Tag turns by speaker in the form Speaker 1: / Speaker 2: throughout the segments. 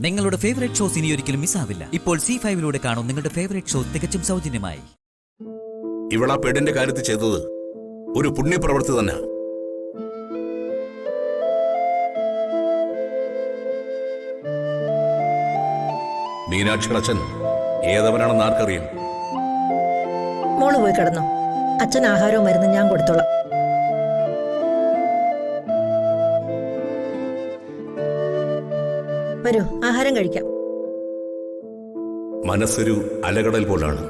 Speaker 1: നിങ്ങളുടെ favourite shows ഇനി ഒരിക്കലും മിസ്സാവില്ല. ഇപ്പോൾ C5 കാണും നിങ്ങളുടെ ഫേവറേറ്റ് ഷോ തികച്ചും സൗജന്യമായി.
Speaker 2: ഇവളാ പെണ്ണിന്റെ കാര്യത്തിൽ ചെയ്തത് ഒരു പുണ്യപ്രവൃത്തി തന്നെ. മീനാക്ഷിയുടെ അച്ഛൻ ഏതവനാണെന്ന് ആർക്കറിയാം?
Speaker 3: മോള് പോയി കിടന്നോ. അച്ഛൻ ആഹാരവും മരുന്നും ഞാൻ കൊടുത്തോളാം. വരൂ, ആഹാരം കഴിക്കാം.
Speaker 2: മനസ്സൊരു അലകടൽ പോലാണ്,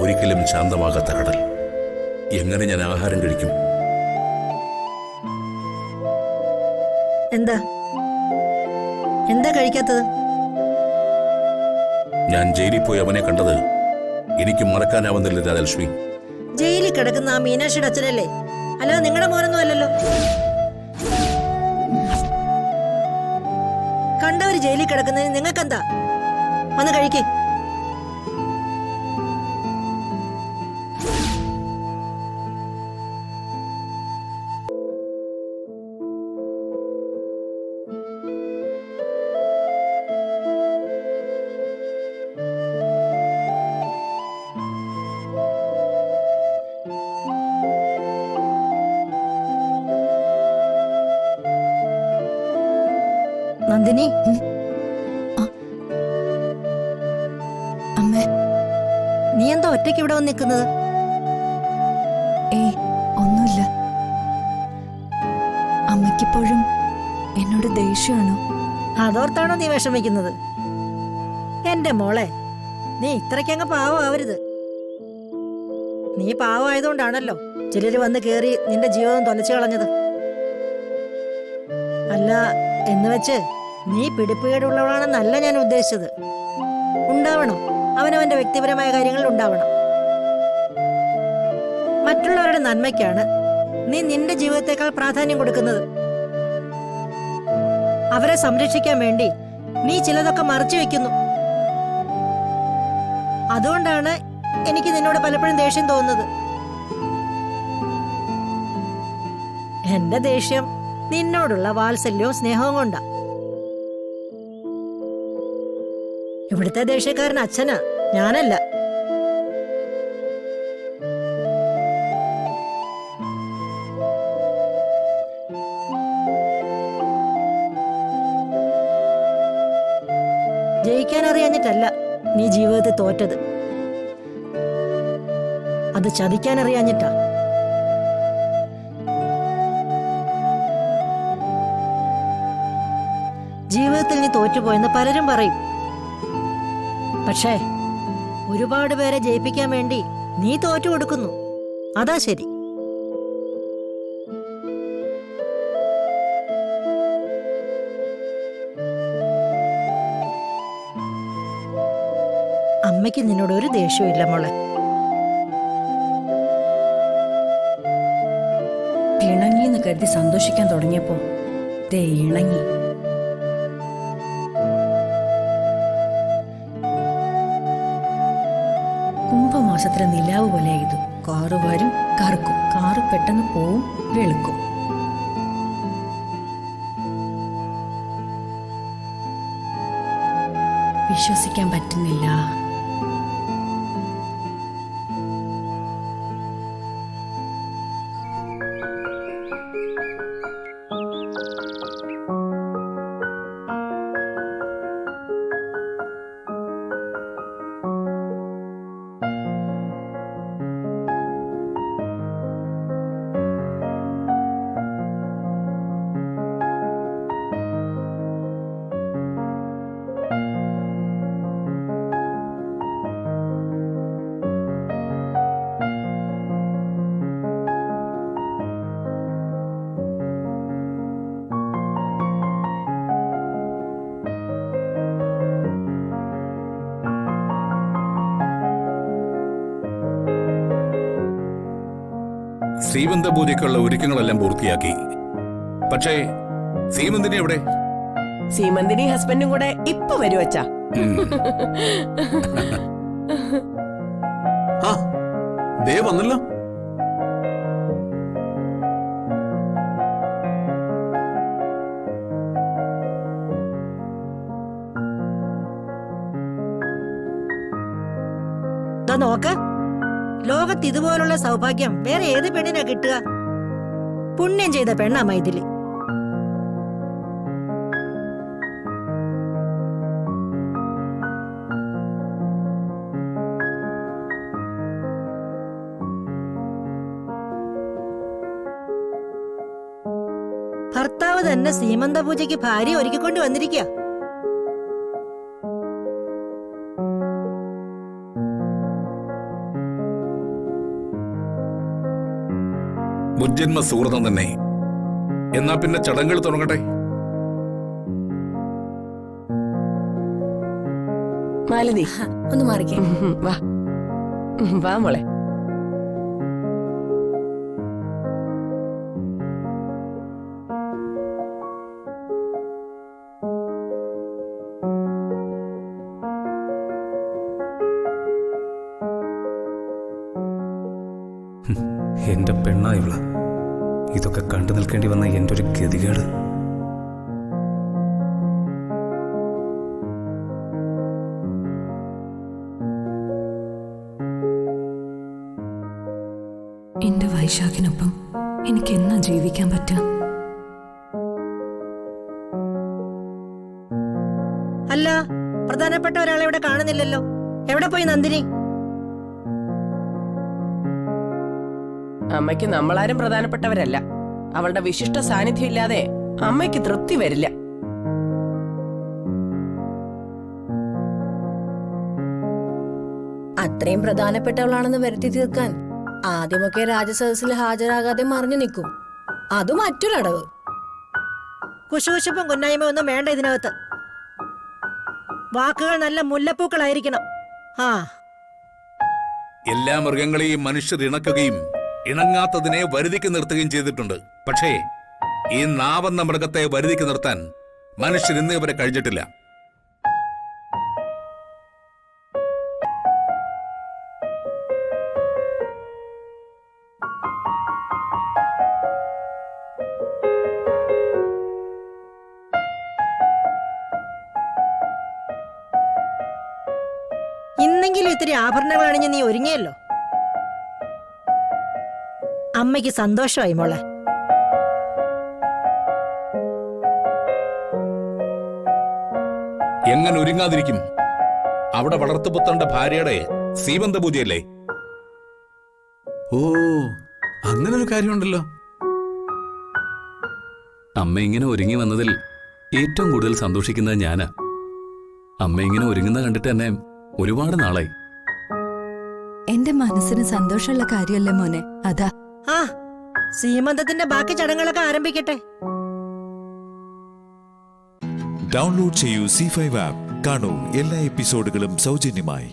Speaker 2: ഒരിക്കലും ശാന്തമാകാത്ത കടൽ. എങ്ങനെ ഞാൻ ആഹാരം കഴിക്കും?
Speaker 3: എന്താ എന്താ കഴിക്കാത്തത്?
Speaker 2: ഞാൻ ജയിലിൽ പോയി അവനെ കണ്ടത് എനിക്ക് മറക്കാനാവുന്നില്ല രാജലക്ഷ്മി.
Speaker 3: ജയിലിൽ കിടക്കുന്ന ആ മീനാക്ഷിയുടെ അച്ഛനല്ലേ, അല്ലാതെ നിങ്ങളുടെ മോനൊന്നും അല്ലല്ലോ. കണ്ടവര് ജയിലിൽ കിടക്കുന്നതിന് നിങ്ങൾക്കെന്താ? വന്ന് കഴിക്കേ. നന്ദിനി,
Speaker 4: അമ്മേ,
Speaker 3: നീ എന്താ ഒറ്റയ്ക്ക് ഇവിടെ വന്ന് നിൽക്കുന്നത്?
Speaker 4: ഒന്നുമില്ല. അമ്മയ്ക്കിപ്പോഴും എന്നോട് ദേഷ്യമാണോ?
Speaker 3: അതോർത്താണോ നീ വിഷമിക്കുന്നത്? എന്റെ മോളെ, നീ ഇത്രയ്ക്കങ്ങ് പാവമാവരുത്. നീ പാവമായതുകൊണ്ടാണല്ലോ ചിലര് വന്ന് കേറി നിന്റെ ജീവിതം തൊലച്ചു കളഞ്ഞത്. അല്ല എന്ന് വെച്ച് നീ പിടിപ്പുകേടുള്ളവളാണെന്നല്ല ഞാൻ ഉദ്ദേശിച്ചത്. ഉണ്ടാവണം, അവനവന്റെ വ്യക്തിപരമായ കാര്യങ്ങളിൽ ഉണ്ടാവണം. മറ്റുള്ളവരുടെ നന്മയ്ക്കാണ് നീ നിന്റെ ജീവിതത്തെക്കാൾ പ്രാധാന്യം കൊടുക്കുന്നത്. അവരെ സംരക്ഷിക്കാൻ വേണ്ടി നീ ചിലതൊക്കെ മറച്ചു വെക്കുന്നു. അതുകൊണ്ടാണ് എനിക്ക് നിന്നോട് പലപ്പോഴും ദേഷ്യം തോന്നുന്നത്. എന്റെ ദേഷ്യം നിന്നോടുള്ള വാത്സല്യവും സ്നേഹവും കൊണ്ടാ. ഇവിടുത്തെ ദേഷ്യക്കാരൻ അച്ഛനാ, ഞാനല്ല. ജയിക്കാൻ അറിയാഞ്ഞിട്ടല്ല നീ ജീവിതത്തിൽ തോറ്റത്, അത് ചതിക്കാൻ അറിയാഞ്ഞിട്ടാ. ജീവിതത്തിൽ നീ തോറ്റുപോയെന്ന് പലരും പറയും. പക്ഷേ ഒരുപാട് പേരെ ജയിപ്പിക്കാൻ വേണ്ടി നീ തോറ്റു കൊടുക്കുന്നു. അതാ ശരി. അമ്മയ്ക്ക് നിന്നോട് ഒരു ദേഷ്യവും ഇല്ല മോളെ.
Speaker 4: പിണങ്ങിന്ന് കരുതി സന്തോഷിക്കാൻ തുടങ്ങിയപ്പോ ദേ ഇണങ്ങി. കുംഭമാസത്തിലെ നിലാവ് പോലെ ഇത്. കാറ് വരും, കറുക്കും, കാറ് പെട്ടെന്ന് പോവും, വെളുക്കും. വിശ്വസിക്കാൻ പറ്റുന്നില്ല.
Speaker 2: ശ്രീമന്തപൂജയ്ക്കുള്ള ഒരുക്കങ്ങളെല്ലാം പൂർത്തിയാക്കി. പക്ഷേ സീമന്തിനി എവിടെ?
Speaker 5: സീമന്തിനി ഹസ്ബൻഡും കൂടെ ഇപ്പൊ വരും അച്ഛാ.
Speaker 2: ദേ വന്നല്ലോ.
Speaker 3: ദാ നോക്ക്, ലോകത്ത് ഇതുപോലുള്ള സൗഭാഗ്യം വേറെ ഏത് പെണ്ണിനാ കിട്ടുക? പുണ്യം ചെയ്ത പെണ്ണാ മൈഥിലി. ഭർത്താവ് തന്നെ സീമന്ത പൂജയ്ക്ക് ഭാര്യ ഒരുക്കിക്കൊണ്ട് വന്നിരിക്കുക.
Speaker 2: മുജ്ജന്മ സുഹൃതം തന്നെ. എന്നാ പിന്നെ ചടങ്ങുകൾ തുടങ്ങട്ടെ.
Speaker 5: മാലതി,
Speaker 4: ഒന്ന് മാറിക്കേ.
Speaker 5: വാ വാ മോളെ.
Speaker 6: എന്റെ പെണ്ണായിവള, ഇതൊക്കെ കണ്ടു നിൽക്കേണ്ടി വന്ന എന്റെ ഒരു ഗതികേട്.
Speaker 7: എന്റെ വൈശാഖിനൊപ്പം എനിക്ക് എന്നാ ജീവിക്കാൻ പറ്റുക?
Speaker 3: അല്ല, പ്രധാനപ്പെട്ട ഒരാളെ ഇവിടെ കാണുന്നില്ലല്ലോ. എവിടെ പോയി നന്ദിനി?
Speaker 5: അമ്മയ്ക്ക് നമ്മളാരും പ്രധാനപ്പെട്ടവരല്ല. അവളുടെ വിശിഷ്ട സാന്നിധ്യം ഇല്ലാതെ അമ്മയ്ക്ക് തൃപ്തി വരില്ല.
Speaker 4: അത്രയും പ്രധാനപ്പെട്ടവളാണെന്ന് വരുത്തി തീർക്കാൻ ആദ്യമൊക്കെ രാജസദസ്സിൽ ഹാജരാകാതെ മറിഞ്ഞു നിൽക്കും. അത് മറ്റൊരടവ്.
Speaker 3: കുശുകുശുപ്പും കുന്നായ്മ ഒന്നും വേണ്ട ഇതിനകത്ത്. വാക്കുകൾ നല്ല മുല്ലപ്പൂക്കളായിരിക്കണം. ആ,
Speaker 2: എല്ലാ മൃഗങ്ങളെയും മനുഷ്യർ ഇണക്കുകയും ഇണങ്ങാത്തതിനെ വരുതിക്ക് നിർത്തുകയും ചെയ്തിട്ടുണ്ട്. പക്ഷേ ഈ നാവെന്ന മൃഗത്തെ വരുതിക്ക് നിർത്താൻ മനുഷ്യർ ഇന്ന് ഇവരെ കഴിഞ്ഞിട്ടില്ല.
Speaker 3: ഇന്നെങ്കിലും ഇത്തിരി ആഭരണങ്ങൾ അണിഞ്ഞ് നീ ഒരുങ്ങിയല്ലോ. അമ്മയ്ക്ക് സന്തോഷമായി മോളെ.
Speaker 2: എങ്ങനെ ഒരുങ്ങാതിരിക്കും? അവിടെ വളർത്തുപുത്രന്റെ ഭാര്യയുടെ സീമന്ത പൂജയല്ലേ?
Speaker 6: ഓ, അങ്ങനൊരു കാര്യമുണ്ടല്ലോ. അമ്മ ഇങ്ങനെ ഒരുങ്ങി വന്നതിൽ ഏറ്റവും കൂടുതൽ സന്തോഷിക്കുന്നത് ഞാനാ. അമ്മ ഇങ്ങനെ ഒരുങ്ങുന്ന കണ്ടിട്ട് തന്നെ ഒരുപാട് നാളായി.
Speaker 7: എന്റെ മനസ്സിന് സന്തോഷമുള്ള കാര്യമല്ലേ മോനെ, അതാ.
Speaker 3: ആ, സീമന്തത്തിന്റെ ബാക്കി ചടങ്ങുകളൊക്കെ ആരംഭിക്കട്ടെ.
Speaker 8: ഡൗൺലോഡ് ചെയ്യൂ C5 ആപ്പ്. കാണൂ എല്ലാ എപ്പിസോഡുകളും സൗജന്യമായി.